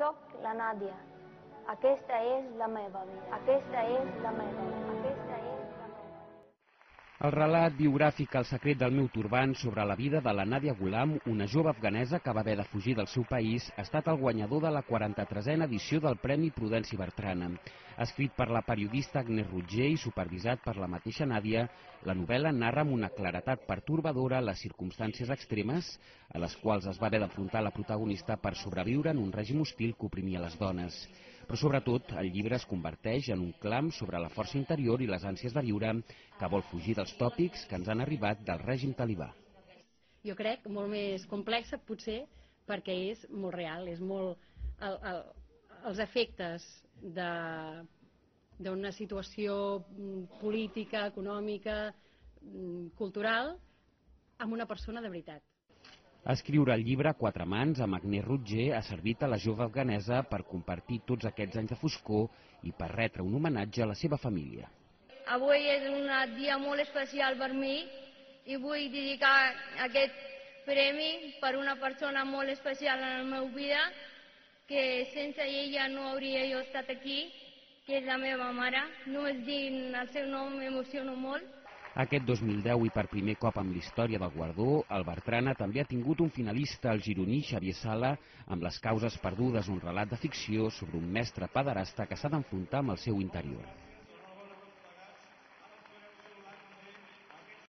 Soc la Nàdia. Aquesta és la meva vida. Aquesta és la meva vida. Aquesta és la meva vida. El relat biogràfic El secret del meu turbant sobre la vida de la Nàdia Ghulam, una jove afganesa que va haver de fugir del seu país, ha estat el guanyador de la 43a edició del Premi Prudenci Bertrana. Escrit per la periodista Agnès Rutger i supervisat per la mateixa Nàdia, la novel·la narra amb una claredat pertorbadora les circumstàncies extremes a les quals es va haver d'afrontar la protagonista per sobreviure en un règim hostil que oprimia les dones. Però sobretot, el llibre es converteix en un clam sobre la força interior i les ànsies de viure que vol fugir dels tòpics que ens han arribat del règim talibà. Jo crec molt més complexa, potser, perquè és molt real, és molt... els efectes d'una situació política, econòmica, cultural, amb una persona de veritat. Escriure el llibre a quatre mans amb Agnès Rutger ha servit a la jove afganesa per compartir tots aquests anys de foscor i per retre un homenatge a la seva família. Avui és un dia molt especial per mi i vull dedicar aquest premi per una persona molt especial en la meva vida, que sense ella no hauria jo estat aquí, que és la meva mare. Només dir el seu nom m'emociono molt. Aquest 2010 i per primer cop amb la història del guardó, el Bertrana també ha tingut un finalista, el gironí Xavier Sala, amb Les causes perdudes, un relat de ficció sobre un mestre pederasta que s'ha d'enfrontar amb el seu interior.